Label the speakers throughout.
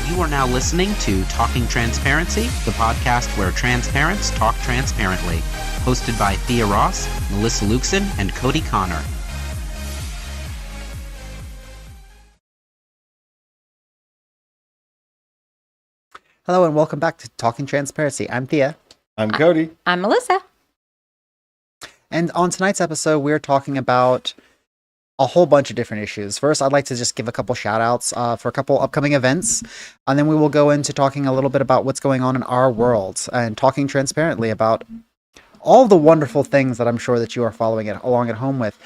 Speaker 1: You are now listening to Talking Transparency, the podcast where transparents talk transparently. Hosted by Thea Ross, Melissa Luxon, and Cody Connor.
Speaker 2: Hello and welcome back to Talking Transparency. I'm Thea.
Speaker 3: I'm Cody.
Speaker 4: I'm Melissa.
Speaker 2: And on tonight's episode, we're talking about a whole bunch of different issues. First, I'd like to just give a couple shout outs for a couple upcoming events. And then we will go into talking a little bit about what's going on in our world and talking transparently about all the wonderful things that I'm sure that you are following along at home with.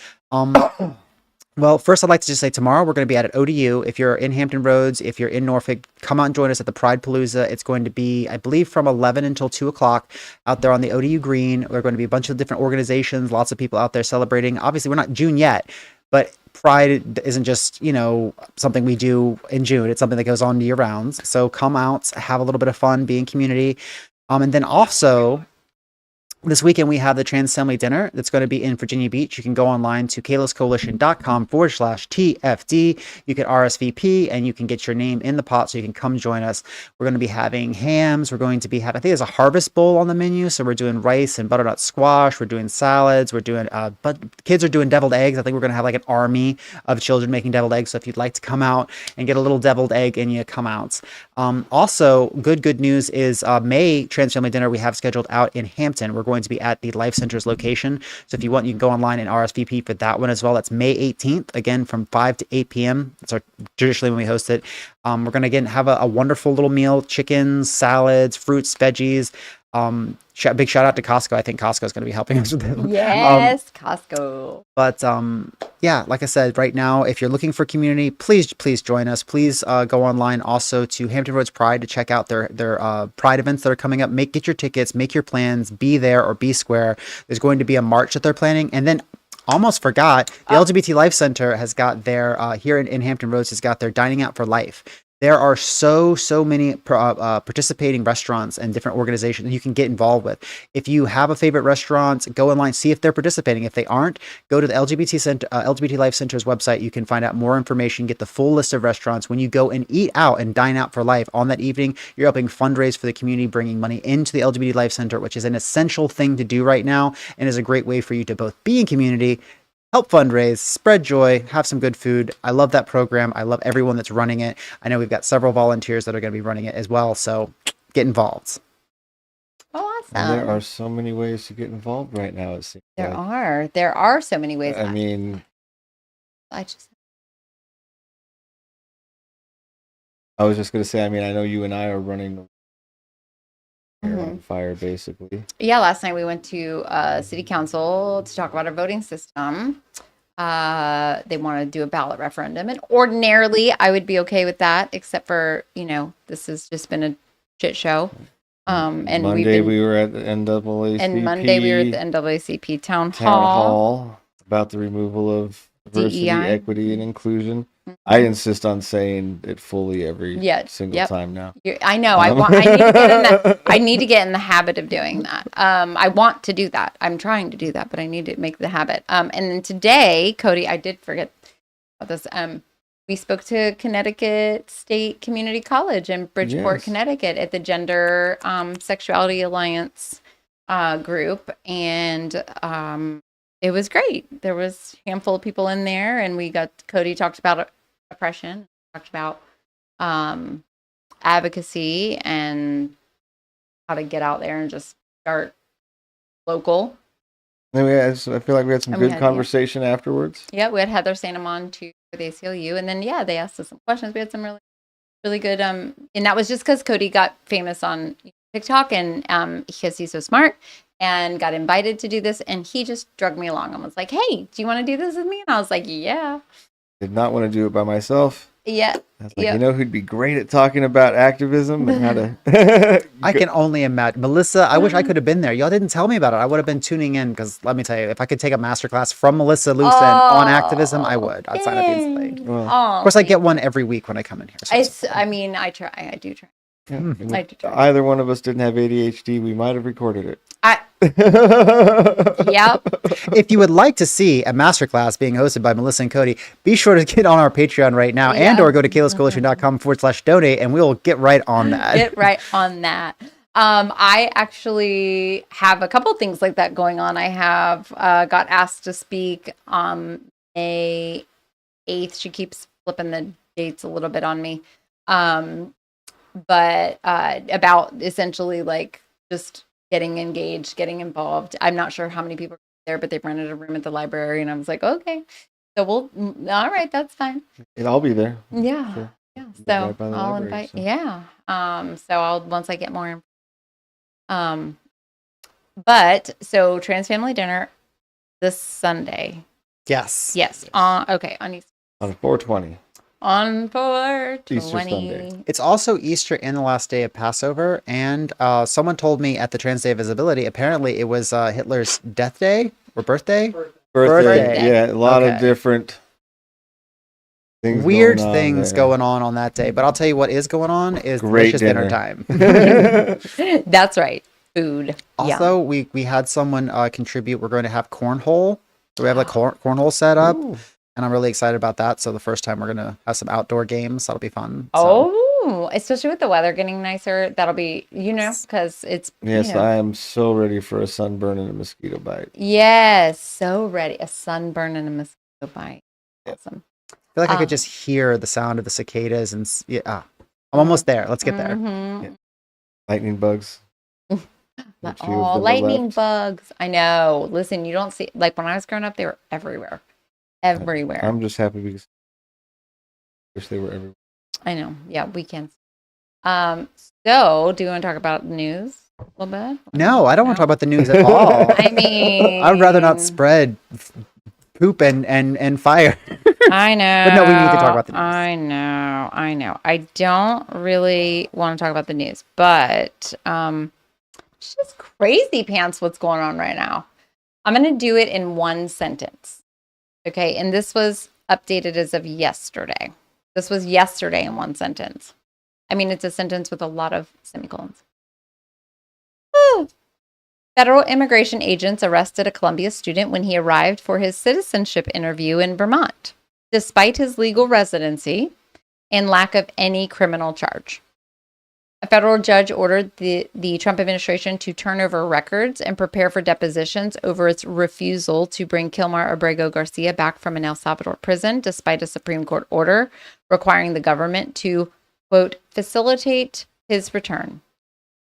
Speaker 2: Well, first, I'd like to just say tomorrow we're going to be at ODU. If you're in Hampton Roads, if you're in Norfolk, come out and join us at the Pride Palooza. It's going to be, I believe, from 11 until 2 o'clock out there on the ODU Green. We're going to be a bunch of different organizations, lots of people out there celebrating. Obviously, we're not June yet, but Pride isn't just, something we do in June. It's something that goes on year round. So come out, have a little bit of fun, be in community. And then also, this weekend, we have the Trans Family Dinner that's going to be in Virginia Beach. You can go online to kaloscoalition.com/TFD. You can RSVP and you can get your name in the pot so you can come join us. We're going to be having hams. We're going to be having, I think there's a harvest bowl on the menu. So we're doing rice and butternut squash. We're doing salads. We're doing, but kids are doing deviled eggs. I think we're going to have like an army of children making deviled eggs. So if you'd like to come out and get a little deviled egg in you, come out. Also, good news is May Trans Family Dinner we have scheduled out in Hampton. We're going to be at the Life Center's location. So if you want, you can go online and RSVP for that one as well. That's May 18th, again, from 5 to 8 p.m. That's traditionally when we host it. We're going to, again, have a wonderful little meal, chickens, salads, fruits, veggies. Big shout out to Costco. I think Costco is going to be helping us with this.
Speaker 4: Yes, Costco.
Speaker 2: But yeah, like I said, right now, if you're looking for community, please join us. Please go online also to Hampton Roads Pride to check out their Pride events that are coming up. Get your tickets, make your plans, be there or be square. There's going to be a march that they're planning, and then. Almost forgot, the LGBT Life Center has got their, here in Hampton Roads, has got their Dining Out for Life. There are so many participating restaurants and different organizations that you can get involved with. If you have a favorite restaurant, go online, see if they're participating. If they aren't, go to the LGBT Life Center's website. You can find out more information, get the full list of restaurants. When you go and eat out and dine out for life on that evening, you're helping fundraise for the community, bringing money into the LGBT Life Center, which is an essential thing to do right now and is a great way for you to both be in community, help fundraise, spread joy, have some good food. I love that program. I love everyone that's running it. I know we've got several volunteers that are going to be running it as well. So get involved.
Speaker 4: Awesome.
Speaker 3: Well, there are so many ways to get involved right now. It seems
Speaker 4: There are so many ways.
Speaker 3: I mean,
Speaker 4: I
Speaker 3: was just going to say, I know you and I are running the on fire, basically.
Speaker 4: Yeah, last night we went to city council to talk about our voting system. They want to do a ballot referendum, and ordinarily I would be okay with that, except for this has just been a shit show. And
Speaker 3: Monday we were at the NAACP,
Speaker 4: and Monday we were at the NAACP town
Speaker 3: hall about the removal of diversity,
Speaker 4: DEI.
Speaker 3: equity, and inclusion. I insist on saying it fully every single time now.
Speaker 4: I know. I need to get in the habit of doing that. I want to do that. I'm trying to do that, but I need to make the habit. And then today, Cody, I did forget about this. We spoke to Connecticut State Community College in Bridgeport, Connecticut, at the Gender Sexuality Alliance group, and it was great. There was a handful of people in there, and Cody talked about oppression, talked about advocacy and how to get out there and just start local.
Speaker 3: I feel like we had some good conversation afterwards.
Speaker 4: Yeah, we had Heather Santam on too for the ACLU, and then they asked us some questions. We had some really good and that was just because Cody got famous on TikTok, and because he's so smart, and got invited to do this, and he just drugged me along and was like, "Hey, do you want to do this with me?" And I was like, "Yeah."
Speaker 3: Did not want to do it by myself.
Speaker 4: Yeah.
Speaker 3: I was like, who'd be great at talking about activism and how to...
Speaker 2: I can only imagine. Melissa, I wish I could have been there. Y'all didn't tell me about it. I would have been tuning in, because let me tell you, if I could take a masterclass from Melissa Luxon on activism, I would. I'd sign up instantly. Of course, I get one every week when I come in here. So
Speaker 4: I try. I do try.
Speaker 3: Yeah.
Speaker 2: Hmm.
Speaker 4: I do try.
Speaker 3: Either one of us didn't have ADHD, we might have recorded it.
Speaker 4: Yep.
Speaker 2: If you would like to see a masterclass being hosted by Melissa and Cody, be sure to get on our Patreon right now and or go to kaylascoalition.com/donate and we'll get right on that.
Speaker 4: Get right on that. I actually have a couple things like that going on. I have got asked to speak on May 8th. She keeps flipping the dates a little bit on me. But about essentially like just getting engaged, getting involved. I'm not sure how many people are there, but they've rented a room at the library, and I was like, okay, so all right, that's fine.
Speaker 3: And I'll be there.
Speaker 4: Yeah,
Speaker 3: Sure.
Speaker 4: yeah.
Speaker 3: Live
Speaker 4: So
Speaker 3: right by the
Speaker 4: I'll
Speaker 3: library,
Speaker 4: invite.
Speaker 3: so.
Speaker 4: Yeah. So I'll once I get more. But so trans family dinner this Sunday.
Speaker 2: Yes.
Speaker 4: Yes. Okay.
Speaker 3: On 420.
Speaker 4: On 420.
Speaker 3: Easter Sunday.
Speaker 2: It's also Easter and the last day of Passover. And someone told me at the Trans Day of Visibility, apparently it was Hitler's death day or birthday.
Speaker 3: Birthday. Yeah, a lot of
Speaker 2: Okay.
Speaker 3: different things
Speaker 2: Weird
Speaker 3: going on
Speaker 2: things
Speaker 3: there.
Speaker 2: going on that day. But I'll tell you what is going on is
Speaker 3: Great
Speaker 2: delicious dinner
Speaker 3: dinner.
Speaker 2: time.
Speaker 4: That's right. Food.
Speaker 2: Also, we had someone contribute. We're going to have cornhole. So we have like cornhole set up.
Speaker 3: Ooh.
Speaker 2: And I'm really excited about that. So the first time we're going to have some outdoor games. That'll be fun. So.
Speaker 4: Oh, especially with the weather getting nicer. That'll be, because it's.
Speaker 3: Yes, I am so ready for a sunburn and a mosquito bite.
Speaker 4: Yes, so ready. A sunburn and a mosquito bite. Awesome.
Speaker 2: I feel like I could just hear the sound of the cicadas and I'm almost there. Let's get there.
Speaker 4: Mhm.
Speaker 3: Yeah. Lightning bugs.
Speaker 4: Oh, lightning bugs. I know. Listen, you don't see, like when I was growing up, they were everywhere. Everywhere.
Speaker 3: I'm just happy because I wish they were everywhere.
Speaker 4: I know. Yeah, weekends. So do you want to talk about news a little bit?
Speaker 2: No, I don't want to talk about the news at all.
Speaker 4: I mean,
Speaker 2: I would rather not spread poop and fire.
Speaker 4: I know.
Speaker 2: But no, we need to talk about the news.
Speaker 4: I know. I don't really want to talk about the news, but it's just crazy pants what's going on right now. I'm going to do it in one sentence. Okay, and this was updated as of yesterday. This was yesterday in one sentence. I mean, it's a sentence with a lot of semicolons. Federal immigration agents arrested a Columbia student when he arrived for his citizenship interview in Vermont, despite his legal residency and lack of any criminal charge. A federal judge ordered the Trump administration to turn over records and prepare for depositions over its refusal to bring Kilmar Abrego Garcia back from an El Salvador prison, despite a Supreme Court order requiring the government to, quote, facilitate his return.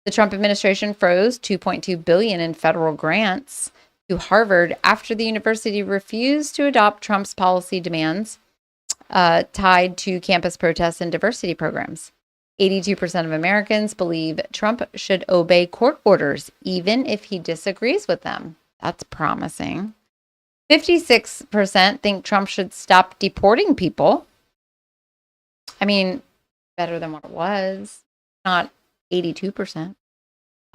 Speaker 4: The Trump administration froze $2.2 billion in federal grants to Harvard after the university refused to adopt Trump's policy demands tied to campus protests and diversity programs. 82% of Americans believe Trump should obey court orders, even if he disagrees with them. That's promising. 56% think Trump should stop deporting people. I mean, better than what it was. Not 82%.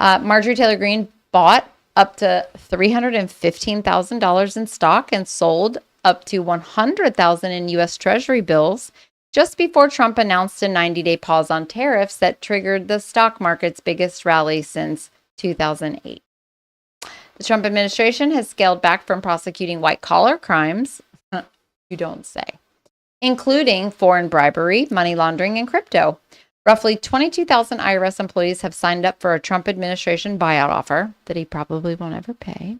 Speaker 4: Marjorie Taylor Greene bought up to $315,000 in stock and sold up to $100,000 in U.S. Treasury bills just before Trump announced a 90-day pause on tariffs that triggered the stock market's biggest rally since 2008. The Trump administration has scaled back from prosecuting white-collar crimes, you don't say, including foreign bribery, money laundering, and crypto. Roughly 22,000 IRS employees have signed up for a Trump administration buyout offer that he probably won't ever pay.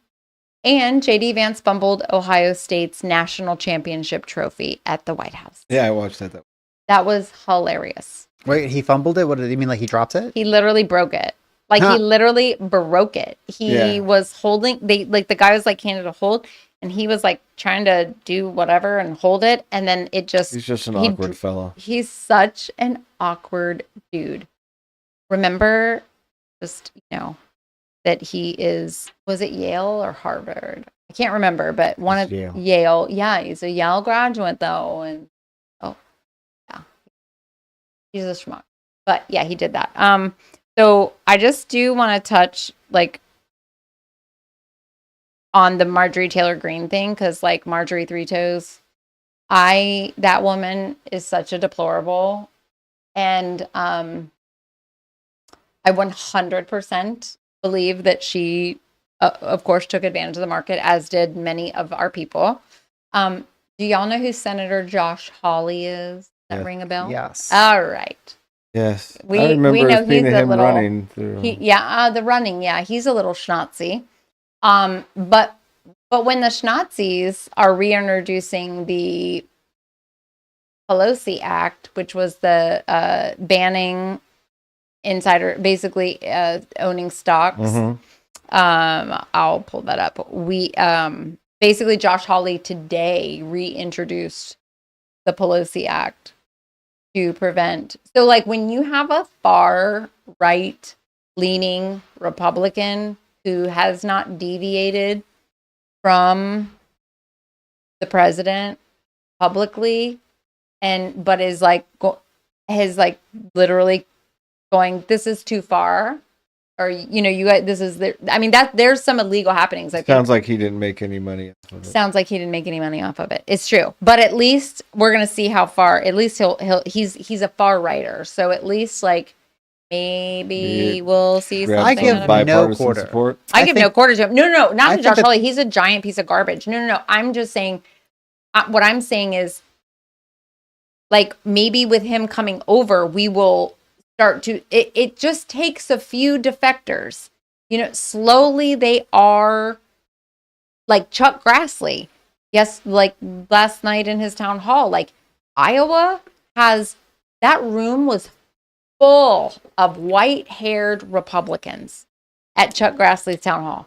Speaker 4: And J.D. Vance fumbled Ohio State's national championship trophy at the White House.
Speaker 3: Yeah, I watched that.
Speaker 4: That was hilarious.
Speaker 2: Wait, he fumbled it? What did he mean? Like he dropped it?
Speaker 4: He literally broke it. Like he literally broke it. He was holding, the guy was like handed a hold and he was like trying to do whatever and hold it. And then it just.
Speaker 3: He's just an awkward fellow.
Speaker 4: He's such an awkward dude. Remember just, that he was it Yale or Harvard? I can't remember, but one of Yale. Yeah, he's a Yale graduate though. And he's a schmuck. But yeah, he did that. So I just do want to touch on the Marjorie Taylor Greene thing, because Marjorie Three Toes, that woman is such a deplorable. And I 100% believe that she, of course, took advantage of the market, as did many of our people. Do y'all know who Senator Josh Hawley is? That ring a bell?
Speaker 2: Yes.
Speaker 4: All right.
Speaker 3: Yes. I
Speaker 4: We
Speaker 3: remember
Speaker 4: know
Speaker 3: seeing
Speaker 4: he's a
Speaker 3: him
Speaker 4: little
Speaker 3: running through.
Speaker 4: the running. Yeah, he's a little schnotzy. But when the Schnauzis are reintroducing the Pelosi Act, which was the banning insider, basically owning stocks.
Speaker 3: Mhm.
Speaker 4: I'll pull that up. We basically Josh Hawley today reintroduced the Pelosi Act to prevent. So like when you have a far right leaning Republican who has not deviated from the president publicly but is like literally going, this is too far, or this is there's some illegal happenings. I think
Speaker 3: Sounds like he didn't make any money off of it.
Speaker 4: sounds like he didn't make any money off of it. It's true, but at least we're gonna see how far. At least he's a far righter, so at least like maybe we'll see something.
Speaker 2: I give
Speaker 4: out of it.
Speaker 2: no
Speaker 3: bipartisan
Speaker 2: quarter.
Speaker 3: support.
Speaker 4: I give no quarter to him. No, not
Speaker 2: I
Speaker 4: to
Speaker 2: think
Speaker 4: Josh
Speaker 2: that-
Speaker 4: Hawley. He's a giant piece of garbage. No. I'm just saying. What I'm saying is, like, maybe with him coming over, we will start to. It just takes a few defectors. Slowly they are. Like Chuck Grassley, yes, like last night in his town hall, like Iowa that room was full of white-haired Republicans at Chuck Grassley's town hall.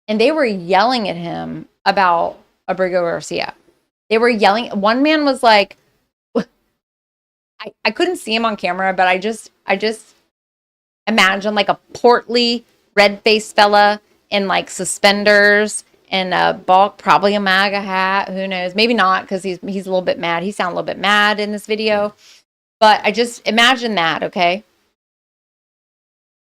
Speaker 4: And they were yelling at him about Abrigo Garcia. They were yelling. One man was like, I couldn't see him on camera, but I just imagine like a portly, red-faced fella in like suspenders and a bulk, probably a MAGA hat. Who knows? Maybe not, because he's a little bit mad. He sounded a little bit mad in this video. But I just imagine that, okay?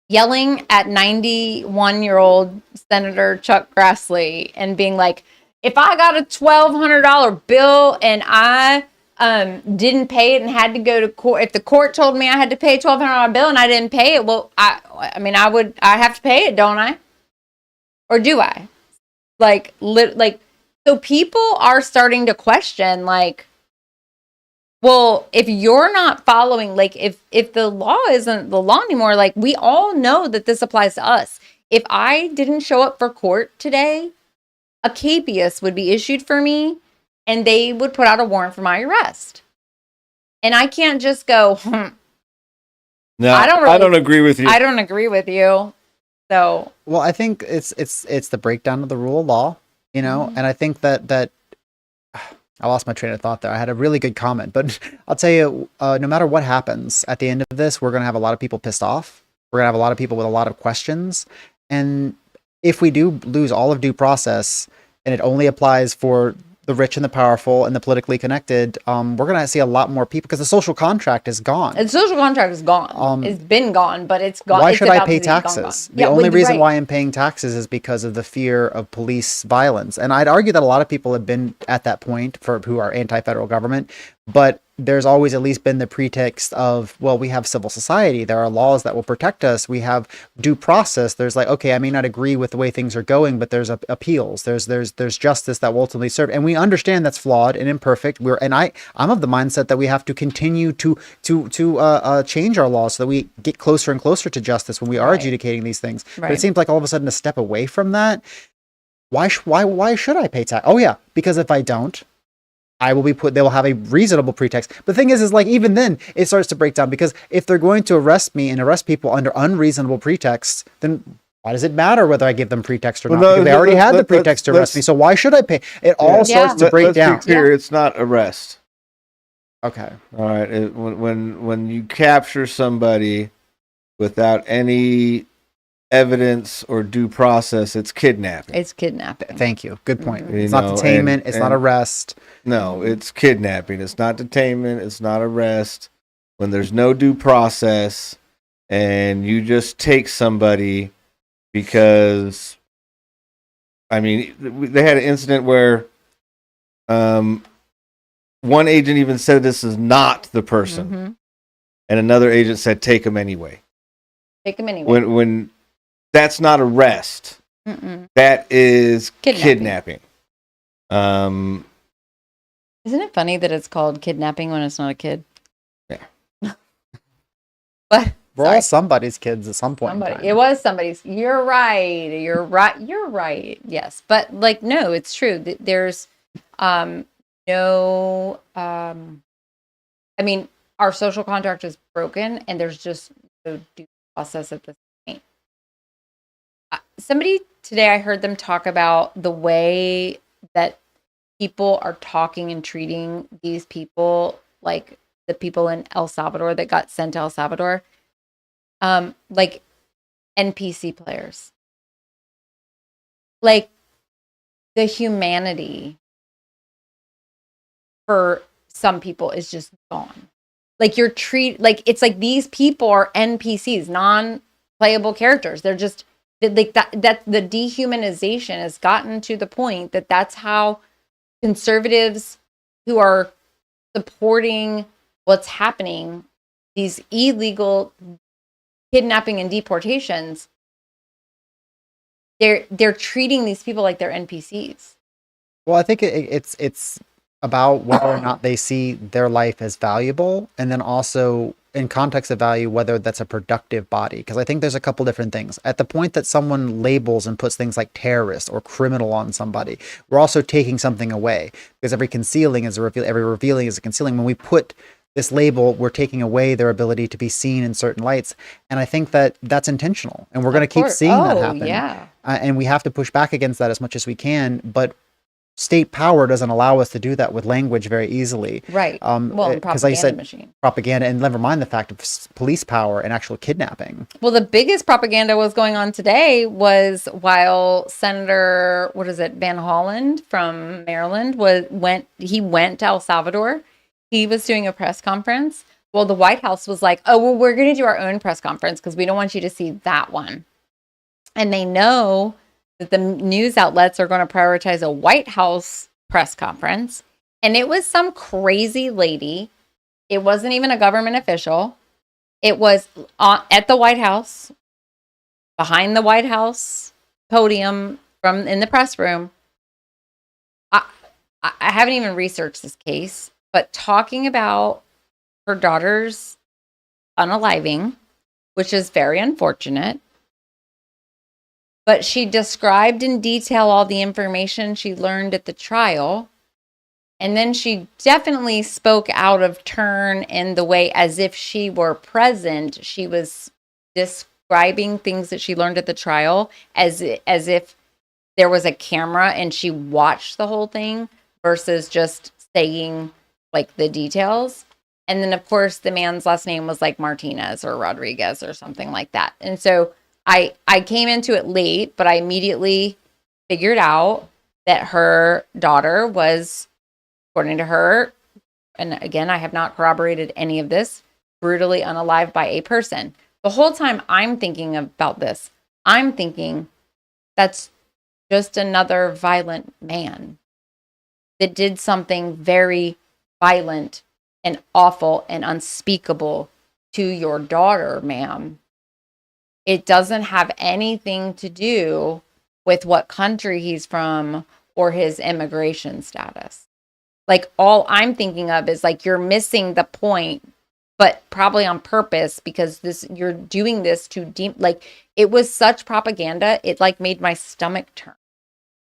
Speaker 4: Yelling at 91-year-old Senator Chuck Grassley and being like, if I got a $1,200 bill and I didn't pay it and had to go to court, if the court told me I had to pay a $1,200 bill and I didn't pay it, well, I have to pay it, don't I? Or do I? So people are starting to question, like, well, if you're not following, like, if the law isn't the law anymore, like, we all know that this applies to us. If I didn't show up for court today, a capias would be issued for me and they would put out a warrant for my arrest. And I can't just go,
Speaker 3: No, I don't agree with you.
Speaker 4: I don't agree with you. So,
Speaker 2: well, I think it's the breakdown of the rule of law, and I think that I lost my train of thought there. I had a really good comment, but I'll tell you, no matter what happens at the end of this, we're going to have a lot of people pissed off. We're going to have a lot of people with a lot of questions. And if we do lose all of due process and it only applies for the rich and the powerful and the politically connected, we're going to see a lot more people because the social contract is gone.
Speaker 4: The social contract is gone. It's been gone, but it's gone.
Speaker 2: Why
Speaker 4: it's
Speaker 2: should I
Speaker 4: about
Speaker 2: pay
Speaker 4: to be gone.
Speaker 2: taxes? The only reason why I'm paying taxes is because of the fear of police violence. And I'd argue that a lot of people have been at that point who are anti-federal government, but there's always at least been the pretext of, well, we have civil society. There are laws that will protect us. We have due process. There's like, okay, I may not agree with the way things are going, but there's appeals. There's justice that will ultimately serve. And we understand that's flawed and imperfect. I'm of the mindset that we have to continue to change our laws so that we get closer and closer to justice when we are adjudicating these things. Right. But it seems like all of a sudden a step away from that. Why should I pay tax? Oh yeah, because if I don't, they will have a reasonable pretext. But the thing is like, even then it starts to break down, because if they're going to arrest me and arrest people under unreasonable pretexts, then why does it matter whether I give them pretext or not? Because they already had the pretext to arrest me. So why should I pay? It all starts to break down.
Speaker 3: Let's be clear, it's not arrest.
Speaker 2: Okay.
Speaker 3: All right. When you capture somebody without any evidence or due process, it's kidnapping.
Speaker 4: It's kidnapping.
Speaker 2: Thank you. Good point. It's not detainment. It's not arrest.
Speaker 3: No, it's kidnapping. It's not detainment. It's not arrest. When there's no due process and you just take somebody because, I mean, they had an incident where one agent even said this is not the person, and another agent said take him anyway.
Speaker 4: Take them anyway.
Speaker 3: When that's not arrest.
Speaker 4: Mm-mm.
Speaker 3: That is
Speaker 4: Kidnapping.
Speaker 3: kidnapping.
Speaker 4: Isn't it funny that it's called kidnapping when it's not a kid?
Speaker 3: Yeah.
Speaker 4: But
Speaker 2: We're all somebody's kids at some point in time.
Speaker 4: it was somebody's. You're right. You're right. Yes, but like, no, it's true. There's no. I mean, our social contract is broken, and there's just no due process at this point. Somebody today, I heard them talk about the way that people are talking and treating these people, like the people in El Salvador that got sent to El Salvador, like NPC players. Like, the humanity for some people is just gone. Like, it's like these people are NPCs, non-playable characters. They're just like that the dehumanization has gotten to the point that that's how conservatives who are supporting what's happening, these illegal kidnapping and deportations, they're treating these people like they're NPCs.
Speaker 2: Well, I think it's about whether or not they see their life as valuable, and then also in context of value, whether that's a productive body. Because I think there's a couple different things. At the point that someone labels and puts things like terrorist or criminal on somebody, we're also taking something away, because every concealing is a reveal, every revealing is a concealing. When we put this label, we're taking away their ability to be seen in certain lights. And I think that that's intentional, and we're going to keep seeing that happen.
Speaker 4: Yeah.
Speaker 2: And we have to push back against that as much as we can. But state power doesn't allow us to do that with language very easily.
Speaker 4: Right. Well,
Speaker 2: because I said
Speaker 4: machine.
Speaker 2: Propaganda, and never mind the fact of police power and actual kidnapping.
Speaker 4: Well, the biggest propaganda was going on today was while Senator, Van Holland from Maryland went to El Salvador. He was doing a press conference. Well, the White House was like, oh, well, we're going to do our own press conference because we don't want you to see that one. And they know that the news outlets are going to prioritize a White House press conference. And it was some crazy lady. It wasn't even a government official. It was at the White House, behind the White House podium in the press room. I haven't even researched this case, but talking about her daughter's unaliving, which is very unfortunate. But she described in detail all the information she learned at the trial. And then she definitely spoke out of turn in the way as if she were present. She was describing things that she learned at the trial as if there was a camera and she watched the whole thing versus just saying like the details. And then, of course, the man's last name was like Martinez or Rodriguez or something like that. And so I came into it late, but I immediately figured out that her daughter was, according to her, and again, I have not corroborated any of this, brutally unalived by a person. The whole time I'm thinking about this, I'm thinking that's just another violent man that did something very violent and awful and unspeakable to your daughter, ma'am. It doesn't have anything to do with what country he's from or his immigration status. Like, all I'm thinking of is like, you're missing the point, but probably on purpose, because you're doing this to like, it was such propaganda. It like made my stomach turn.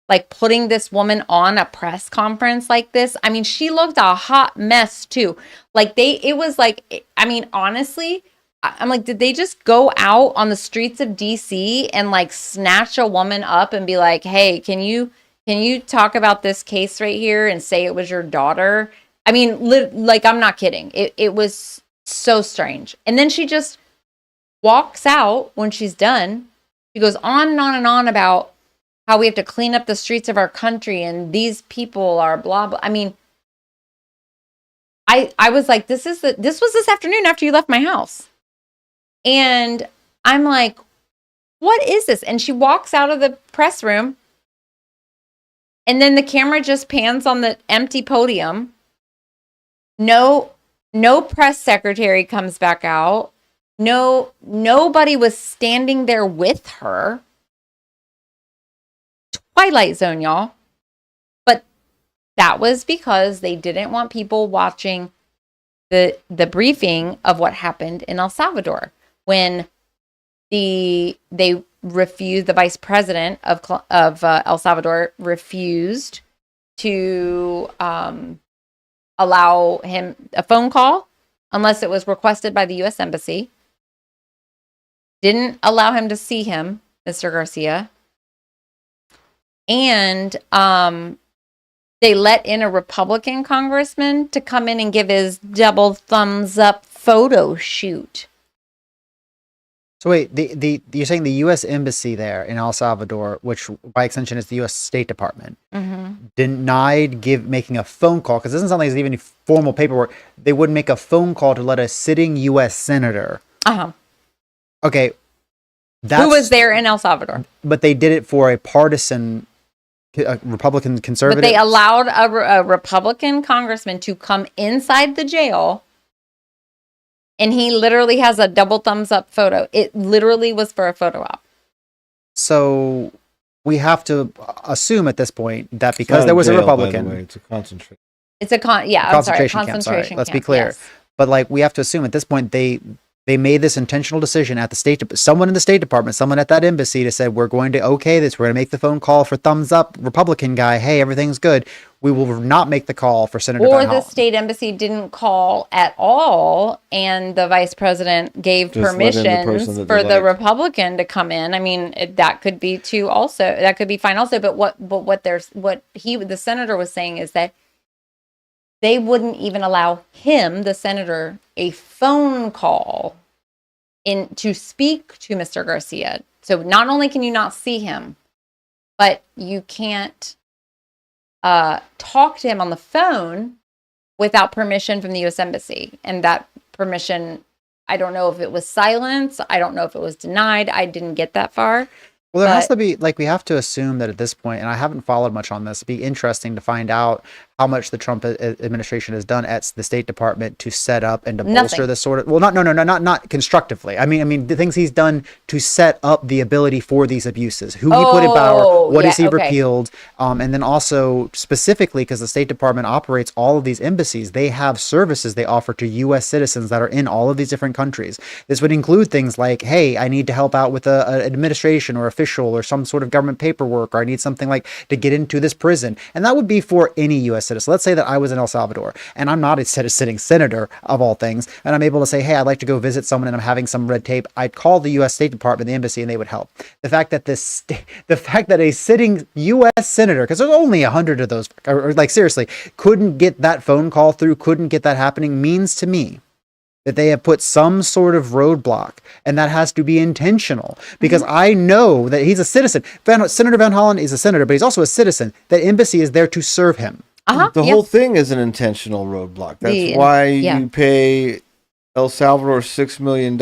Speaker 4: Like, putting this woman on a press conference like this. I mean, she looked a hot mess too. Like it was like, I mean, honestly, I'm like, did they just go out on the streets of DC and like snatch a woman up and be like, hey, can you talk about this case right here and say it was your daughter? I mean, like, I'm not kidding. It was so strange. And then she just walks out when she's done. She goes on and on and on about how we have to clean up the streets of our country and these people are blah, blah. I mean, I was like, this was this afternoon after you left my house. And I'm like, what is this? And she walks out of the press room. And then the camera just pans on the empty podium. No press secretary comes back out. nobody was standing there with her. Twilight Zone, y'all. But that was because they didn't want people watching the briefing of what happened in El Salvador when they refused, the vice president of El Salvador refused to allow him a phone call unless it was requested by the U.S. Embassy. Didn't allow him to see him, Mr. Garcia. And they let in a Republican congressman to come in and give his double thumbs up photo shoot.
Speaker 2: So wait, you're saying the U.S. Embassy there in El Salvador, which by extension is the U.S. State Department, denied making a phone call, because it doesn't sound like there's even any formal paperwork. They wouldn't make a phone call to let a sitting U.S. senator. Okay.
Speaker 4: Who was there in El Salvador?
Speaker 2: But they did it for a partisan Republican conservative.
Speaker 4: But they allowed a Republican congressman to come inside the jail. And he literally has a double thumbs up photo. It literally was for a photo op.
Speaker 2: So we have to assume at this point that because there was a Republican,
Speaker 3: it's a concentration.
Speaker 4: It's a concentration camp.
Speaker 2: Let's be clear. Yes. But like we have to assume at this point they made this intentional decision at the someone in the State Department, someone at that embassy, to say, we're going to okay this. We're going to make the phone call for thumbs up Republican guy. Hey, everything's good. We will not make the call for Senator Van Hollen.
Speaker 4: Or the state embassy didn't call at all, and the vice president gave permission for the Republican to come in. I mean, that could be too. Also, that could be fine. Also, but what the senator was saying is that they wouldn't even allow him, the senator, a phone call to speak to Mr. Garcia. So not only can you not see him, but you can't talk to him on the phone without permission from the U.S. Embassy. And that permission, I don't know if it was silence. I don't know if it was denied. I didn't get that far.
Speaker 2: Well, there has to be, like, we have to assume that at this point, and I haven't followed much on this, it'd be interesting to find out how much the Trump administration has done at the State Department to set up and to bolster this sort of, well, not constructively. I mean, the things he's done to set up the ability for these abuses, who he put in power, what has he repealed, and then also specifically because the State Department operates all of these embassies, they have services they offer to U.S. citizens that are in all of these different countries. This would include things like, hey, I need to help out with an administration or official or some sort of government paperwork, or I need something like to get into this prison. And that would be for any U.S. citizen. Let's say that I was in El Salvador and I'm not a sitting senator of all things, and I'm able to say, hey, I'd like to go visit someone and I'm having some red tape. I'd call the U.S. State Department, the embassy, and they would help. The fact that a sitting U.S. senator, because there's only 100 of those, or like seriously, couldn't get that phone call through, couldn't get that happening, means to me that they have put some sort of roadblock, and that has to be intentional, because I know that he's a citizen. Senator Van Hollen is a senator, but he's also a citizen. That embassy is there to serve him.
Speaker 3: The whole thing is an intentional roadblock. That's why you pay El Salvador $6 million.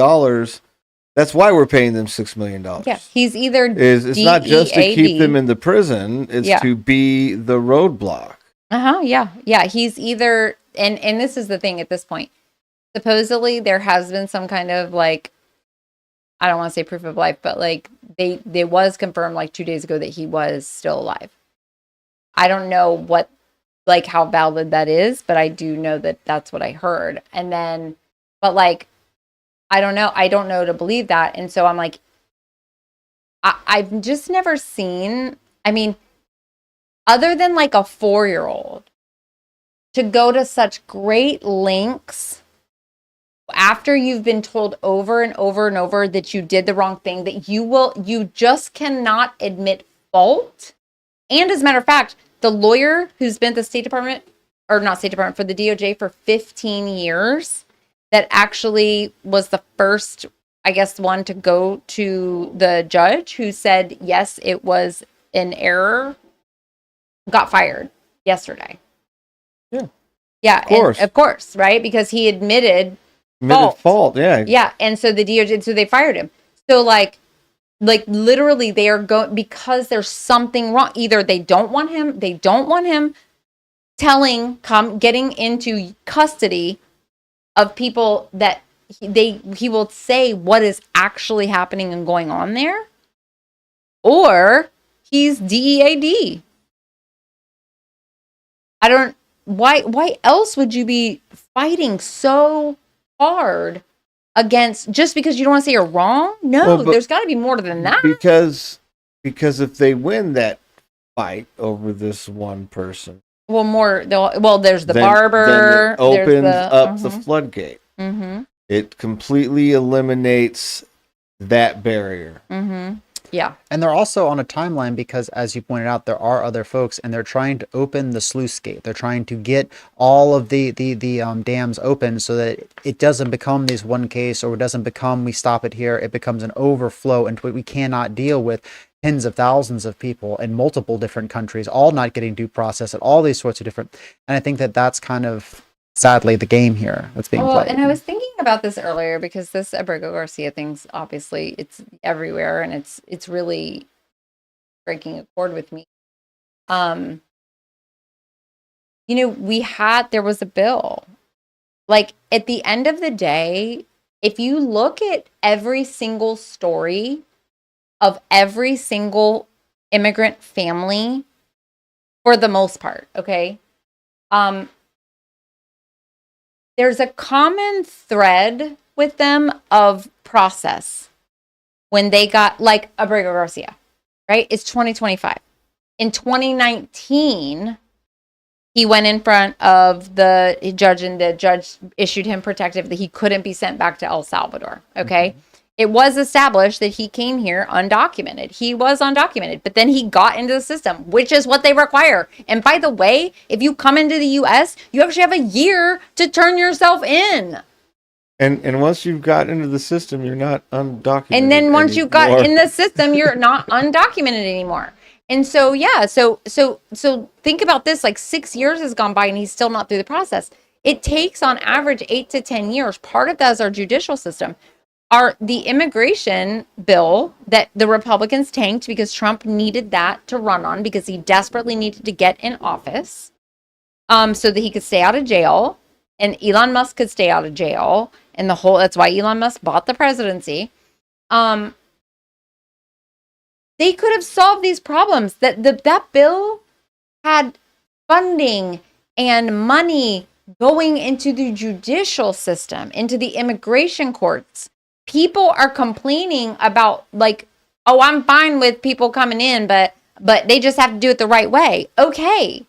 Speaker 3: That's why we're paying them $6 million.
Speaker 4: Yeah, he's either
Speaker 3: it's not just to keep them in the prison; it's to be the roadblock.
Speaker 4: Yeah. He's either, and this is the thing at this point. Supposedly there has been some kind of, like, I don't want to say proof of life, but like they was confirmed like 2 days ago that he was still alive. I don't know how valid that is, but I do know that that's what I heard. And then, but like, I don't know to believe that. And so I'm like, I've just never seen, I mean, other than like a 4-year-old to go to such great lengths after you've been told over and over and over that you did the wrong thing, that you just cannot admit fault. And as a matter of fact, the lawyer who's been at the State Department, or not State Department, for the DOJ for 15 years, that actually was the first, I guess, one to go to the judge who said, yes, it was an error, got fired yesterday. Yeah, of course, right? Because he admitted fault. Yeah. And so the DOJ, so they fired him. So like literally they are going, because there's something wrong. Either they don't want him getting into custody of people that he will say what is actually happening and going on there, or he's DEAD. I don't why else would you be fighting so hard against just because you don't want to say you're wrong? No,
Speaker 3: Well, but-
Speaker 4: there's got to be more than that.
Speaker 3: Because if they win that fight over this one person,
Speaker 4: There's the
Speaker 3: then
Speaker 4: barber.
Speaker 3: it opens
Speaker 4: there's the,
Speaker 3: up the floodgate.
Speaker 4: Mm-hmm.
Speaker 3: It completely eliminates that barrier.
Speaker 4: Mm-hmm. Yeah.
Speaker 2: And they're also on a timeline because, as you pointed out, there are other folks, and they're trying to open the sluice gate. They're trying to get all of the dams open so that it doesn't become this one case, or it doesn't become we stop it here. It becomes an overflow into what we cannot deal with. Tens of thousands of people in multiple different countries, all not getting due process, and all these sorts of different. And I think that that's kind of sadly the game here that's being played.
Speaker 4: And I was thinking about this earlier because this Abrego Garcia thing's obviously it's everywhere, and it's really breaking a chord with me. There was a bill. Like, at the end of the day, if you look at every single story of every single immigrant family, for the most part, okay, there's a common thread with them of process when they got, like, Abrego Garcia, right? It's 2025. In 2019, he went in front of the judge, and the judge issued him protective that he couldn't be sent back to El Salvador, okay? Mm-hmm. It was established that he came here undocumented. He was undocumented, but then he got into the system, which is what they require. And by the way, if you come into the U.S., you actually have a year to turn yourself in.
Speaker 3: And once you've got into the system, you're not undocumented.
Speaker 4: And then once you got in the system, you're not undocumented anymore. And so, yeah, so think about this, like 6 years has gone by and he's still not through the process. It takes on average 8 to 10 years. Part of that is our judicial system. The immigration bill that the Republicans tanked because Trump needed that to run on because he desperately needed to get in office so that he could stay out of jail and Elon Musk could stay out of jail. And that's why Elon Musk bought the presidency. They could have solved these problems. That bill had funding and money going into the judicial system, into the immigration courts. People are complaining about, like, oh, I'm fine with people coming in, but they just have to do it the right way. Okay.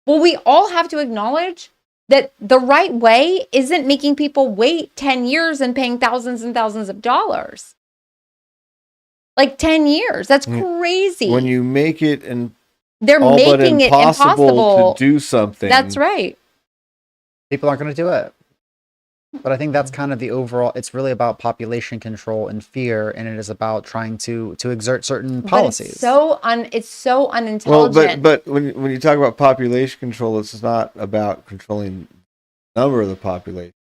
Speaker 4: Well, we all have to acknowledge that the right way isn't making people wait 10 years and paying thousands and thousands of dollars. Like 10 years. That's crazy.
Speaker 3: When you make it
Speaker 4: they're making it impossible
Speaker 3: to do something.
Speaker 4: That's right.
Speaker 2: People aren't going to do it. But I think that's kind of the overall, it's really about population control and fear, and it is about trying to exert certain policies.
Speaker 4: It's so unintelligent.
Speaker 3: Well, but when you talk about population control, it's not about controlling the number of the population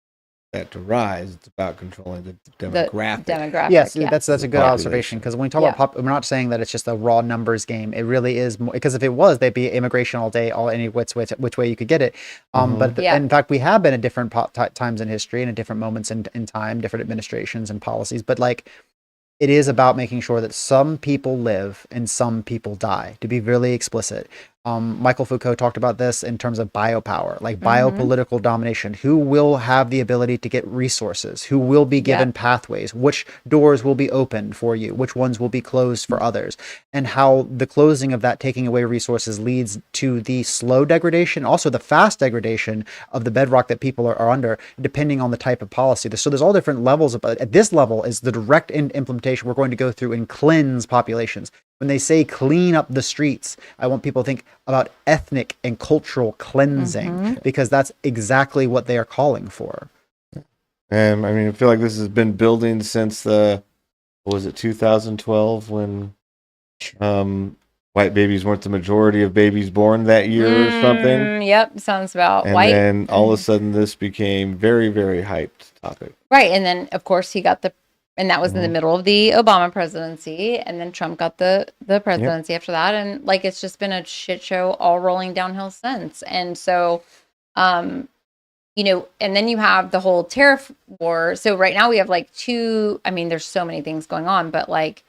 Speaker 3: that to rise. It's about controlling the demographic.
Speaker 2: Yes, yeah. That's a good observation, because when we talk about we're not saying that it's just a raw numbers game. It really is more, because if it was, they'd be immigration all day, which way you could get it. But in fact, we have been at different times in history and at different moments in time, different administrations and policies. But like, it is about making sure that some people live and some people die, to be really explicit. Michael Foucault talked about this in terms of biopower, like biopolitical domination. Who will have the ability to get resources? Who will be given pathways? Which doors will be opened for you? Which ones will be closed for others? And how the closing of that, taking away resources, leads to the slow degradation, also the fast degradation of the bedrock that people are under, depending on the type of policy. So there's all different levels of, at this level is the direct implementation we're going to go through and cleanse populations. When they say clean up the streets, I want people to think about ethnic and cultural cleansing, because that's exactly what they are calling for.
Speaker 3: And I mean, I feel like this has been building since 2012, when white babies weren't the majority of babies born that year or something.
Speaker 4: Yep, sounds about
Speaker 3: and
Speaker 4: white.
Speaker 3: And then all of a sudden this became very, very hyped topic.
Speaker 4: Right, and then of course he got and that was in the middle of the Obama presidency, and then Trump got the presidency after that, and like it's just been a shit show all rolling downhill since. And so and then you have the whole tariff war. So right now we have like there's so many things going on, but like,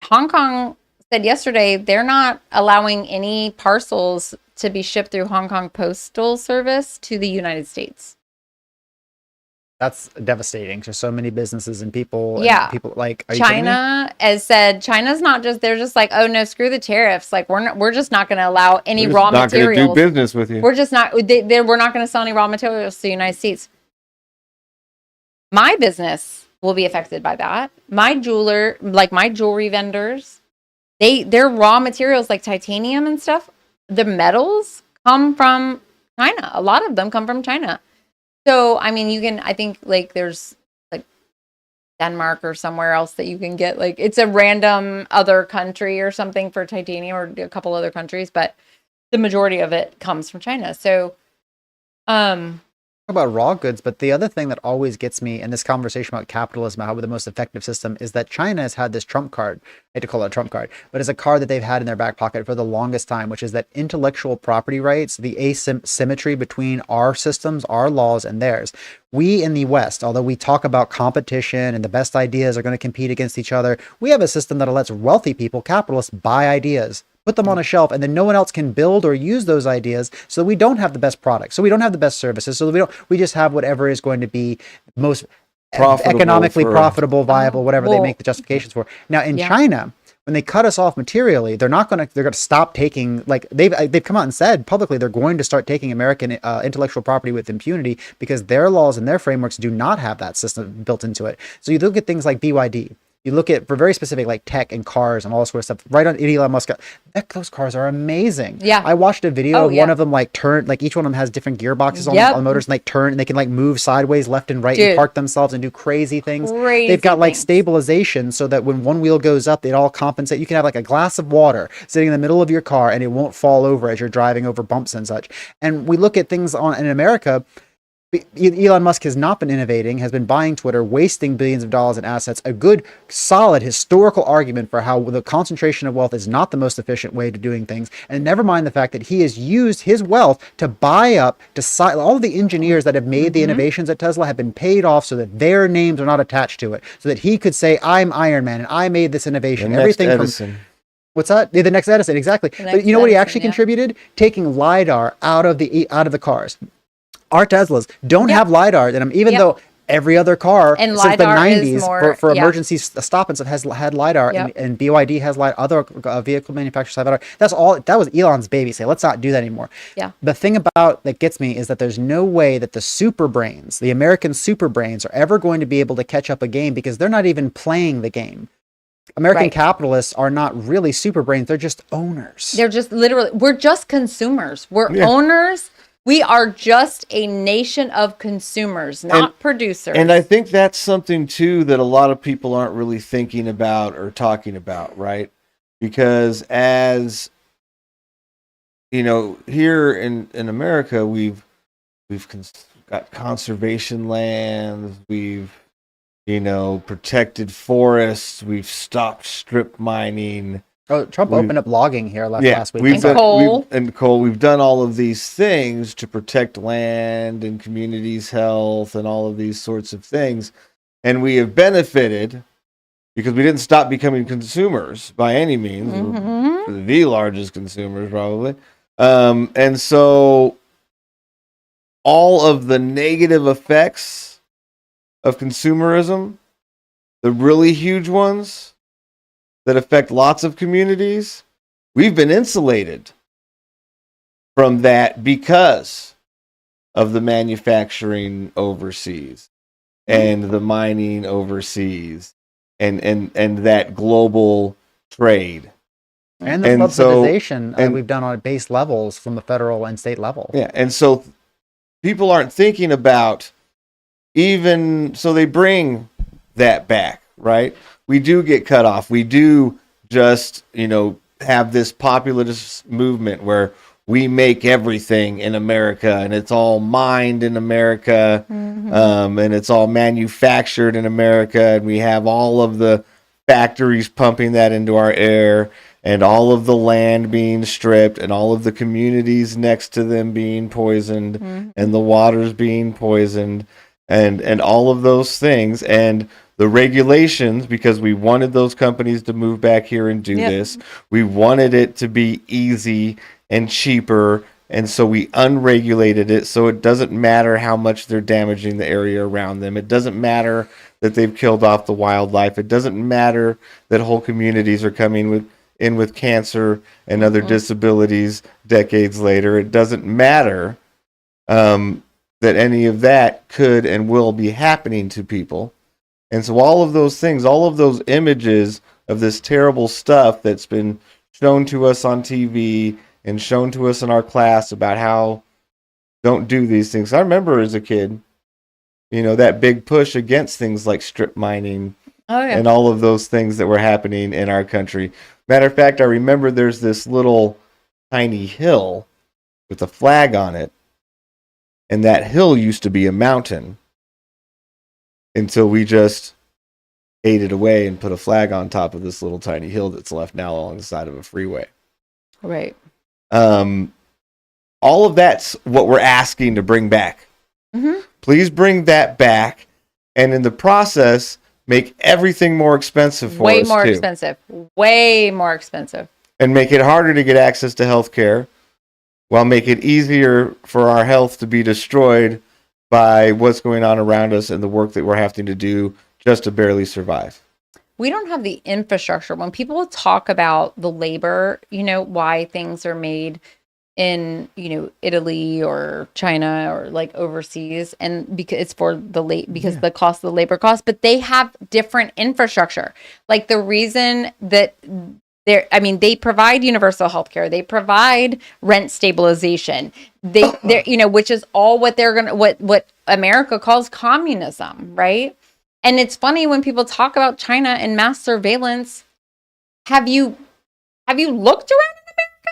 Speaker 4: Hong Kong said yesterday they're not allowing any parcels to be shipped through Hong Kong Postal Service to the United States.
Speaker 2: That's devastating to so many businesses and people.
Speaker 4: Yeah.
Speaker 2: And people like, are
Speaker 4: China has said China's not just, they're just like, oh no, screw the tariffs. Like we're just not going to allow any raw
Speaker 3: not
Speaker 4: materials.
Speaker 3: going to do business with you.
Speaker 4: We're just not, we're not going to sell any raw materials to the United States. My business will be affected by that. My jewelry vendors, their raw materials like titanium and stuff, the metals come from China. A lot of them come from China. So, I think like there's like Denmark or somewhere else that you can get, like it's a random other country or something for titanium, or a couple other countries, but the majority of it comes from China. So,
Speaker 2: about raw goods, but the other thing that always gets me in this conversation about capitalism, how the most effective system is, that China has had this trump card. I hate to call it a trump card, but it's a card that they've had in their back pocket for the longest time, which is that intellectual property rights, the asymmetry between our systems, our laws, and theirs. We in the West, although we talk about competition and the best ideas are going to compete against each other, we have a system that lets wealthy people, capitalists, buy ideas, put them on a shelf, and then no one else can build or use those ideas. So we don't have the best products. So we don't have the best services. So we just have whatever is going to be most economically profitable, viable, whatever they make the justifications for. Now in China, when they cut us off materially, they're going to stop taking, like they've come out and said publicly, they're going to start taking American intellectual property with impunity, because their laws and their frameworks do not have that system built into it. So you look at things like BYD. You look at, for very specific, like tech and cars and all this sort of stuff, right on Elon Musk. Those cars are amazing.
Speaker 4: Yeah.
Speaker 2: I watched a video of one of them like turn, like each one of them has different gearboxes on the motors, and like turn, and they can like move sideways, left and right, and park themselves and do crazy things. They've got like stabilization so that when one wheel goes up, it all compensates. You can have like a glass of water sitting in the middle of your car and it won't fall over as you're driving over bumps and such. And we look at things in America. Elon Musk has not been innovating, has been buying Twitter, wasting billions of dollars in assets. A good, solid historical argument for how the concentration of wealth is not the most efficient way to doing things. And never mind the fact that he has used his wealth to buy up, all of the engineers that have made the innovations at Tesla have been paid off so that their names are not attached to it, so that he could say, I'm Iron Man and I made this innovation. Everything from what's that? The next Edison, exactly. But you know what he actually contributed? Taking LiDAR out of the cars. Our Teslas don't have LiDAR in them, even though every other car
Speaker 4: and
Speaker 2: since the 90s
Speaker 4: more,
Speaker 2: for emergency stop and stuff has had LiDAR, and BYD has LiDAR, other vehicle manufacturers have LiDAR. That was Elon's baby. Say, let's not do that anymore. Yeah. The thing about that gets me is that there's no way that the super brains, the American super brains, are ever going to be able to catch up a game, because they're not even playing the game. American capitalists are not really super brains. They're just owners.
Speaker 4: They're just literally, we're just consumers. We're owners. We are just a nation of consumers, not producers.
Speaker 3: And I think that's something, too, that a lot of people aren't really thinking about or talking about, right? Because as, here in America, we've got conservation lands, we've, protected forests, we've stopped strip mining.
Speaker 2: Oh, Trump opened up logging here last week.
Speaker 3: We've done all of these things to protect land and communities' health and all of these sorts of things. And we have benefited because we didn't stop becoming consumers by any means. We're the largest consumers, probably. And so all of the negative effects of consumerism, the really huge ones, that affect lots of communities, we've been insulated from that because of the manufacturing overseas and the mining overseas and that global trade.
Speaker 2: And the subsidization that we've done on base levels from the federal and state level.
Speaker 3: Yeah, and so people aren't thinking about so they bring that back, right? We do get cut off. We do just, have this populist movement where we make everything in America and it's all mined in America, and it's all manufactured in America, and we have all of the factories pumping that into our air, and all of the land being stripped and all of the communities next to them being poisoned and the waters being poisoned and all of those things and the regulations, because we wanted those companies to move back here and do this. We wanted it to be easy and cheaper, and so we unregulated it, so it doesn't matter how much they're damaging the area around them. It doesn't matter that they've killed off the wildlife. It doesn't matter that whole communities are coming in with cancer and other disabilities decades later. It doesn't matter that any of that could and will be happening to people. And so all of those things, all of those images of this terrible stuff that's been shown to us on TV and shown to us in our class about how don't do these things. I remember as a kid, that big push against things like strip mining and all of those things that were happening in our country. Matter of fact, I remember there's this little tiny hill with a flag on it, and that hill used to be a mountain until we just ate it away and put a flag on top of this little tiny hill that's left now along the side of a freeway.
Speaker 4: Right.
Speaker 3: All of that's what we're asking to bring back. Please bring that back, and in the process, make everything more expensive for us,
Speaker 4: Way more expensive.
Speaker 3: And make it harder to get access to health care, while make it easier for our health to be destroyed by what's going on around us and the work that we're having to do just to barely survive.
Speaker 4: We don't have the infrastructure. When people talk about the labor, why things are made in, Italy or China or like overseas, and because it's for the cost of the labor cost, but they have different infrastructure. Like the reason that they provide universal health care, they provide rent stabilization, which is all what they're going to, what America calls communism, right? And it's funny when people talk about China and mass surveillance. Have you looked around in America?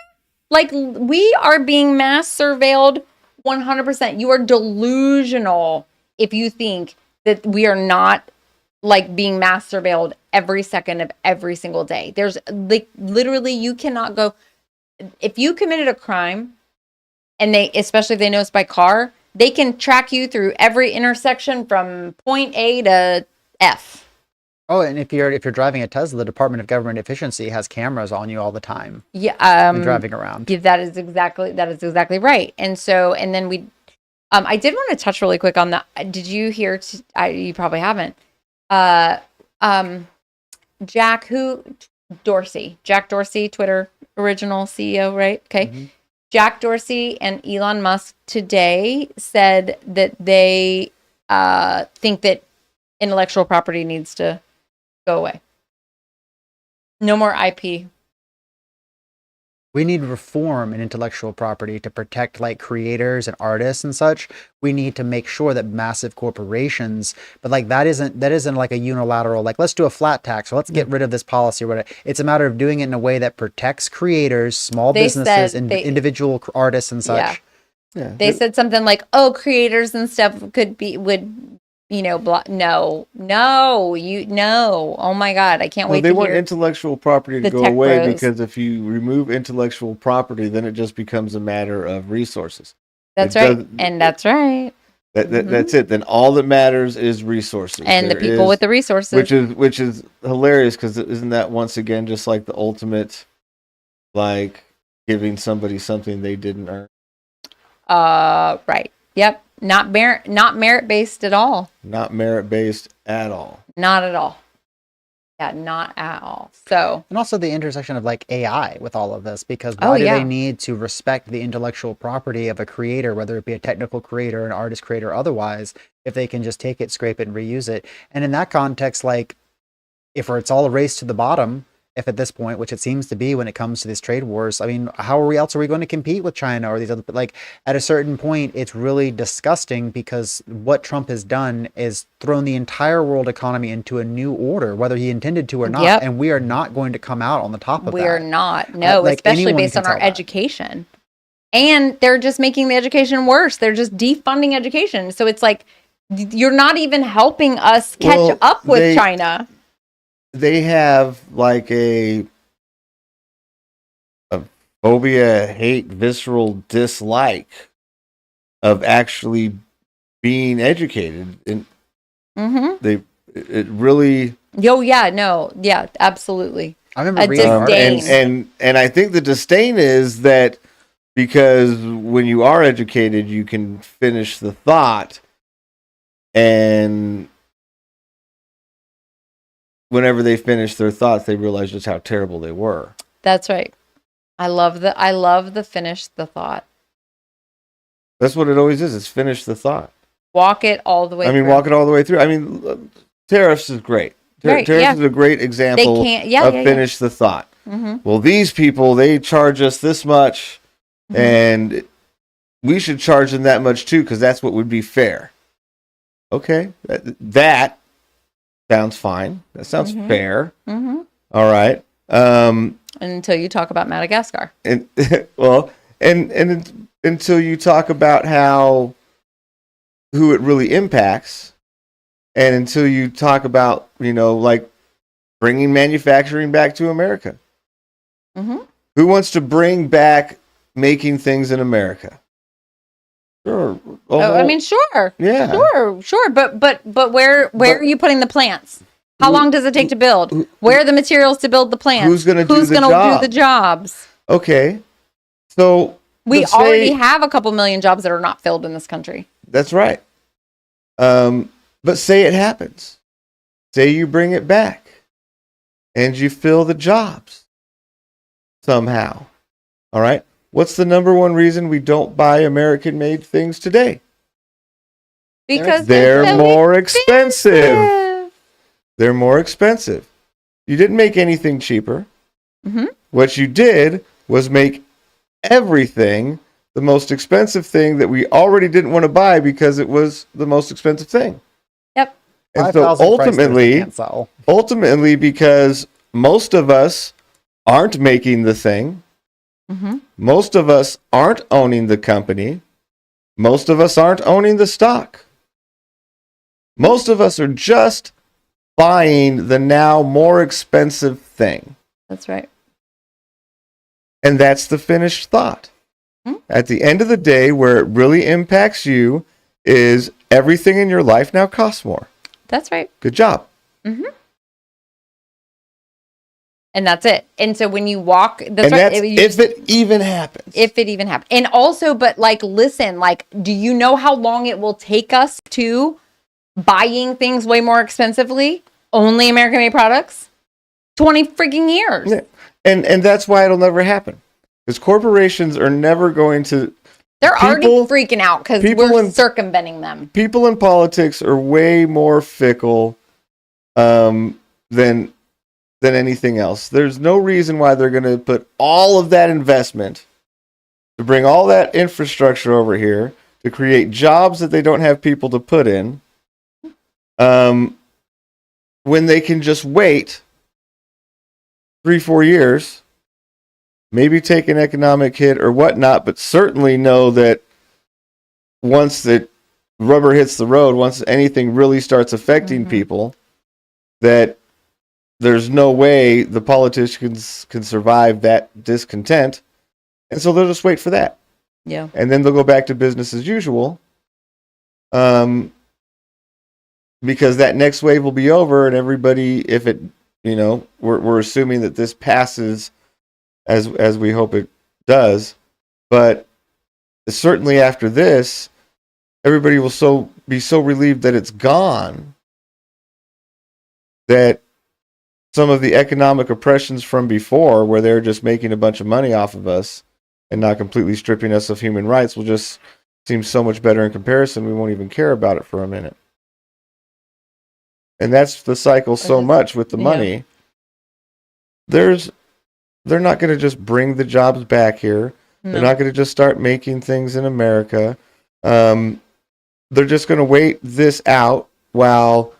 Speaker 4: Like, we are being mass surveilled 100%. You are delusional if you think that we are not like being mass surveilled every second of every single day. There's like literally, you cannot go, if you committed a crime and especially if they know it's by car, they can track you through every intersection from point A to F.
Speaker 2: Oh, and if you're driving a Tesla, the Department of Government Efficiency has cameras on you all the time.
Speaker 4: Yeah,
Speaker 2: and driving around.
Speaker 4: Yeah, that is exactly right. And then we, I did want to touch really quick on that. Did you hear? You probably haven't. Jack Dorsey, Twitter original CEO, right? Okay. Jack Dorsey and Elon Musk today said that they think that intellectual property needs to go away. No more IP.
Speaker 2: We need reform in intellectual property to protect like creators and artists and such. We need to make sure that massive corporations, but like that isn't like a unilateral, like let's do a flat tax or let's get rid of this policy or whatever. It's a matter of doing it in a way that protects creators, small businesses, and individual artists and such.
Speaker 3: Yeah.
Speaker 4: They said something like, "Oh, creators and stuff would." No. Oh my God, I can't wait.
Speaker 3: They want intellectual property to go away because if you remove intellectual property, then it just becomes a matter of resources.
Speaker 4: That's right. That's right.
Speaker 3: That's it. Then all that matters is resources.
Speaker 4: And the people with the resources.
Speaker 3: Which is hilarious because isn't that once again just like the ultimate, like giving somebody something they didn't earn?
Speaker 4: Right. Yep. Not merit-based at all.
Speaker 3: Not merit-based at all.
Speaker 4: Not at all. Yeah, not at all. So,
Speaker 2: and also the intersection of like AI with all of this, because why do they need to respect the intellectual property of a creator, whether it be a technical creator, an artist creator, or otherwise, if they can just take it, scrape it, and reuse it? And in that context, like if it's all a race to the bottom, if at this point, which it seems to be when it comes to these trade wars, I mean, how are we going to compete with China or these other, like at a certain point, it's really disgusting because what Trump has done is thrown the entire world economy into a new order, whether he intended to or not. Yep. And we are not going to come out on the top of that.
Speaker 4: We are not. No, like especially based on our education. And they're just making the education worse. They're just defunding education. So it's like, you're not even helping us catch up with China.
Speaker 3: They have like a phobia, hate, visceral dislike of actually being educated. And it really.
Speaker 4: Oh yeah, no, yeah, absolutely.
Speaker 2: I remember
Speaker 4: A
Speaker 2: reading
Speaker 4: disdain.
Speaker 2: articles.
Speaker 3: And I think the disdain is that because when you are educated, you can finish the thought, and whenever they finish their thoughts, they realize just how terrible they were.
Speaker 4: That's right. I love the finish the thought.
Speaker 3: That's what it always is. It's finish the thought.
Speaker 4: Walk it all the way through.
Speaker 3: Walk it all the way through. I mean, tariffs is great.
Speaker 4: Right,
Speaker 3: Tariffs is a great example of finish the thought. Well, these people, they charge us this much, and we should charge them that much too, because that's what would be fair. Okay, that sounds fine. That sounds fair. All right.
Speaker 4: Until you talk about Madagascar.
Speaker 3: And until you talk about who it really impacts, and until you talk about, like bringing manufacturing back to America. Who wants to bring back making things in America? Sure.
Speaker 4: I mean, sure.
Speaker 3: Yeah.
Speaker 4: Sure. But where are you putting the plants? How long does it take to build? Where are the materials to build the plants?
Speaker 3: Who's going to do
Speaker 4: the jobs?
Speaker 3: Okay. So
Speaker 4: we already have a couple million jobs that are not filled in this country.
Speaker 3: That's right. But say it happens. Say you bring it back and you fill the jobs somehow. All right. What's the number one reason we don't buy American-made things today?
Speaker 4: Because
Speaker 3: they're more expensive. They're more expensive. You didn't make anything cheaper. What you did was make everything the most expensive thing that we already didn't want to buy because it was the most expensive thing.
Speaker 4: Yep.
Speaker 3: And so ultimately, because most of us aren't making the thing, most of us aren't owning the company, most of us aren't owning the stock. Most of us are just buying the now more expensive thing.
Speaker 4: That's right.
Speaker 3: And that's the finished thought. At the end of the day, where it really impacts you is everything in your life now costs more.
Speaker 4: That's right.
Speaker 3: Good job.
Speaker 4: And that's it. And so when you walk,
Speaker 3: that's if it even happens.
Speaker 4: If it even happens. And also, but like, listen, like, do you know how long it will take us to buying things way more expensively? Only American-made products? 20 freaking years.
Speaker 3: Yeah. And that's why it'll never happen. Because corporations are never going to...
Speaker 4: They're already freaking out because we're circumventing them.
Speaker 3: People in politics are way more fickle than anything else. There's no reason why they're going to put all of that investment to bring all that infrastructure over here to create jobs that they don't have people to put in when they can just wait 3-4 years, maybe take an economic hit or whatnot, but certainly know that once the rubber hits the road, once anything really starts affecting people, that there's no way the politicians can survive that discontent. And so they'll just wait for that.
Speaker 4: Yeah.
Speaker 3: And then they'll go back to business as usual. Because that next wave will be over and everybody, if it, we're assuming that this passes as we hope it does. But certainly after this, everybody will be so relieved that it's gone that some of the economic oppressions from before, where they're just making a bunch of money off of us and not completely stripping us of human rights, will just seem so much better in comparison. We won't even care about it for a minute. And that's the cycle so much with the money. They're not going to just bring the jobs back here. No. They're not going to just start making things in America. They're just going to wait this out while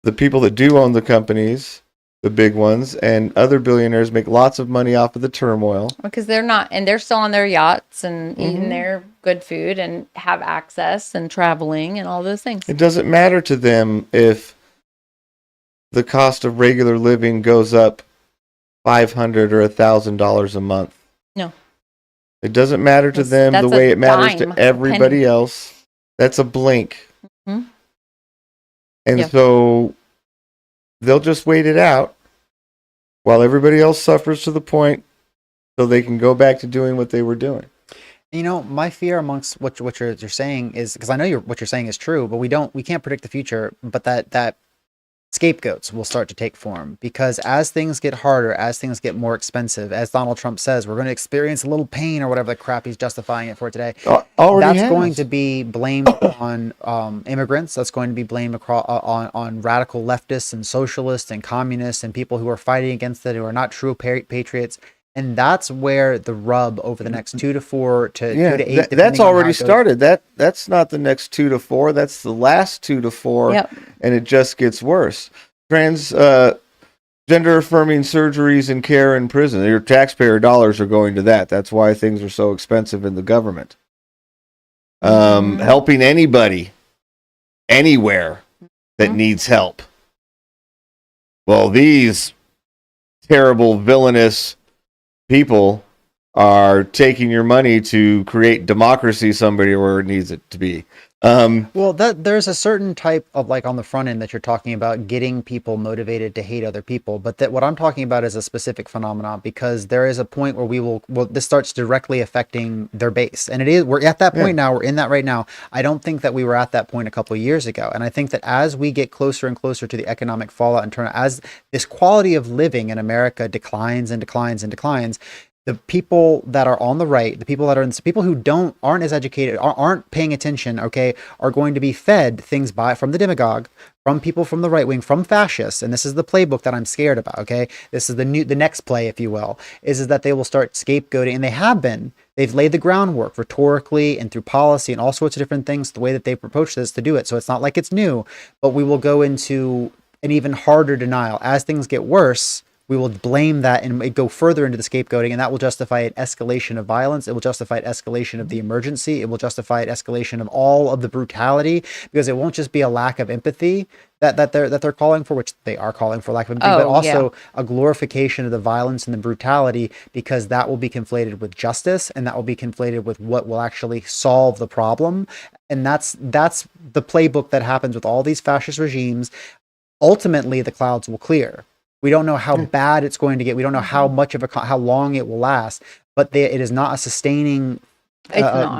Speaker 3: the people that do own the companies, the big ones, and other billionaires make lots of money off of the turmoil.
Speaker 4: Because they're still on their yachts and eating their good food and have access and traveling and all those things.
Speaker 3: It doesn't matter to them if the cost of regular living goes up $500 or $1,000 a month.
Speaker 4: No.
Speaker 3: It doesn't matter to them the
Speaker 4: That's
Speaker 3: way
Speaker 4: a
Speaker 3: it matters
Speaker 4: dime,
Speaker 3: to everybody
Speaker 4: penny.
Speaker 3: else. That's a blink.
Speaker 4: Mhm.
Speaker 3: And
Speaker 4: Yeah.
Speaker 3: so they'll just wait it out while everybody else suffers to the point so they can go back to doing what they were doing.
Speaker 2: You know, my fear amongst what you're saying is, because I know what you're saying is true, but we can't predict the future. But that scapegoats will start to take form, because as things get harder, as things get more expensive, as Donald Trump says, we're going to experience a little pain or whatever the crap he's justifying it for today.
Speaker 3: Already
Speaker 2: That's
Speaker 3: has.
Speaker 2: going to be blamed on immigrants. That's going to be blamed across on radical leftists and socialists and communists and people who are fighting against it, who are not true patriots. And that's where the rub over the next 2 to 4 to 2 to 8.
Speaker 3: That's already started. That's not the next 2 to 4. That's the last 2 to 4,
Speaker 4: Yep.
Speaker 3: and it just gets worse. Gender affirming surgeries and care in prison. Your taxpayer dollars are going to that. That's why things are so expensive in the government. Helping anybody, anywhere that needs help. Well, these terrible, villainous people are taking your money to create democracy somebody where it needs it to be.
Speaker 2: Well, there's a certain type of, like, on the front end that you're talking about, getting people motivated to hate other people, but that what I'm talking about is a specific phenomenon, because there is a point where this starts directly affecting their base, and we're at that point now. We're in that right now. I don't think that we were at that point a couple of years ago, and I think that as we get closer and closer to the economic fallout, and as this quality of living in America declines and declines and declines, the people that are on the right, the people that are people who aren't as educated, aren't paying attention, okay, are going to be fed things from the demagogue, from people from the right wing, from fascists. And this is the playbook that I'm scared about, okay? This is the next play, if you will, is that they will start scapegoating, and they have been. They've laid the groundwork rhetorically and through policy and all sorts of different things, the way that they've approached this to do it. So it's not like it's new, but we will go into an even harder denial. As things get worse, we will blame that and go further into the scapegoating, and that will justify an escalation of violence. It will justify an escalation of the emergency. It will justify an escalation of all of the brutality, because it won't just be a lack of empathy that they're calling for, which they are calling for lack of empathy, but also a glorification of the violence and the brutality, because that will be conflated with justice, and that will be conflated with what will actually solve the problem. And that's the playbook that happens with all these fascist regimes. Ultimately, the clouds will clear. We don't know how bad it's going to get. We don't know how much of how long it will last, but it is not a sustaining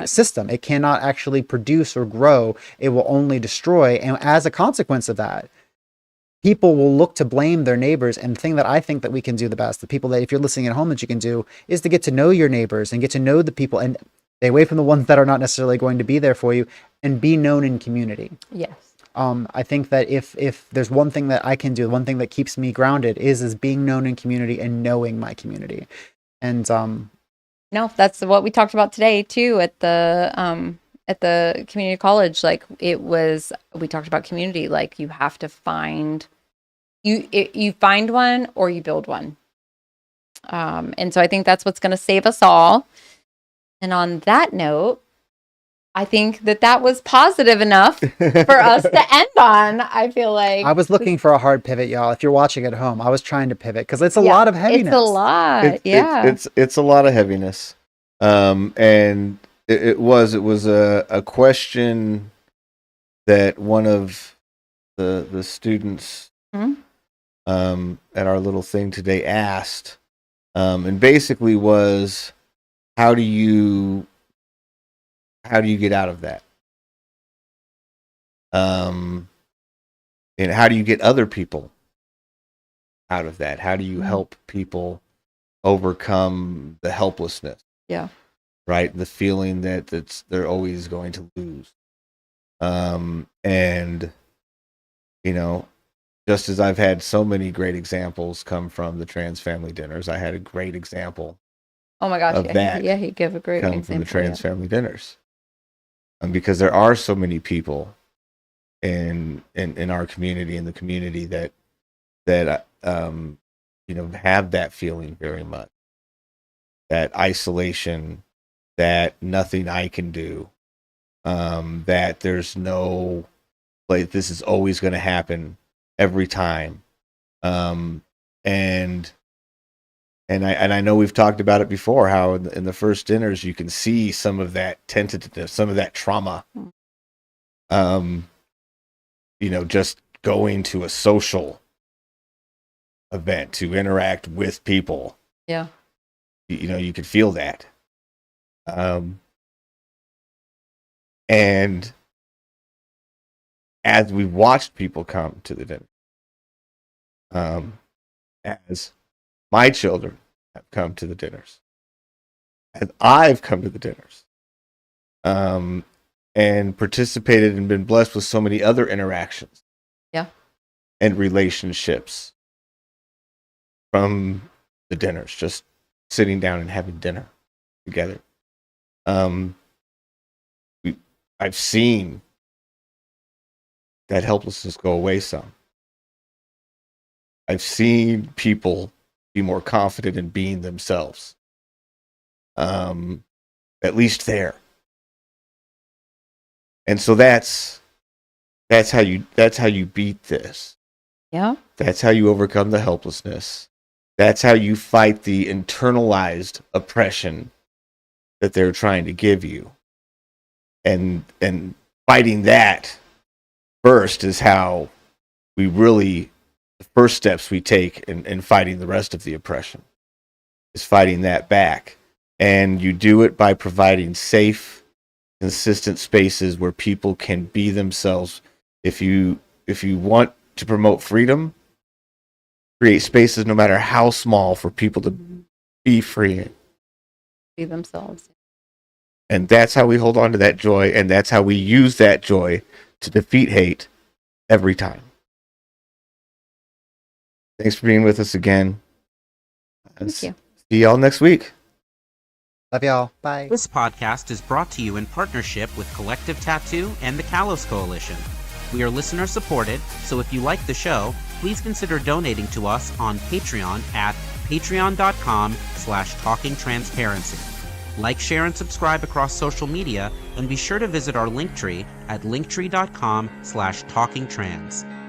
Speaker 2: system. It cannot actually produce or grow. It will only destroy. And as a consequence of that, people will look to blame their neighbors. And the thing that I think that we can do the best, the people that, if you're listening at home, that you can do, is to get to know your neighbors and get to know the people, and stay away from the ones that are not necessarily going to be there for you, and be known in community.
Speaker 4: Yes.
Speaker 2: I think that if there's one thing that I can do, one thing that keeps me grounded is being known in community and knowing my community. And
Speaker 4: no, that's what we talked about today too at the community college. Like, we talked about community. Like, you have to find you find one or you build one. And so I think that's what's going to save us all. And on that note, I think that was positive enough for us to end on. I feel like
Speaker 2: I was looking for a hard pivot, y'all. If you're watching at home, I was trying to pivot, because it's a lot of heaviness.
Speaker 4: It's a lot.
Speaker 3: It's a lot of heaviness. And it was a question that one of the students at our little thing today asked, and basically was, how do you get out of that? And how do you get other people out of that? How do you help people overcome the helplessness?
Speaker 4: Yeah.
Speaker 3: Right? The feeling that they're always going to lose. And, just as I've had so many great examples come from the trans family dinners, I had a great example.
Speaker 4: Oh my gosh.
Speaker 3: Of that
Speaker 4: he gave a great example
Speaker 3: from the trans family dinners. Because there are so many people in our community, in the community that have that feeling very much, that isolation, that nothing I can do, that there's no, like, this is always going to happen every time, and And I know we've talked about it before, how in the first dinners you can see some of that tentativeness, some of that trauma. Just going to a social event to interact with people.
Speaker 4: Yeah.
Speaker 3: You could feel that. And as we watched people come to the dinner, as my children have come to the dinners, as I've come to the dinners, and participated and been blessed with so many other interactions, and relationships from the dinners, just sitting down and having dinner together. I've seen that helplessness go away some. I've seen people be more confident in being themselves. At least there. And so that's how you beat this.
Speaker 4: Yeah.
Speaker 3: That's how you overcome the helplessness. That's how you fight the internalized oppression that they're trying to give you. And fighting that first is how we really, the first steps we take in fighting the rest of the oppression is fighting that back. And you do it by providing safe, consistent spaces where people can be themselves. If you want to promote freedom, create spaces no matter how small for people to be free in.
Speaker 4: Be themselves.
Speaker 3: And that's how we hold on to that joy, and that's how we use that joy to defeat hate every time. Thanks for being with us again.
Speaker 4: Thank you.
Speaker 3: See y'all next week.
Speaker 2: Love y'all. Bye.
Speaker 1: This podcast is brought to you in partnership with Collective Tattoo and the Kalos Coalition. We are listener supported, so if you like the show, please consider donating to us on Patreon at patreon.com/talkingtransparency. Like, share, and subscribe across social media, and be sure to visit our Linktree at linktree.com/talkingtrans.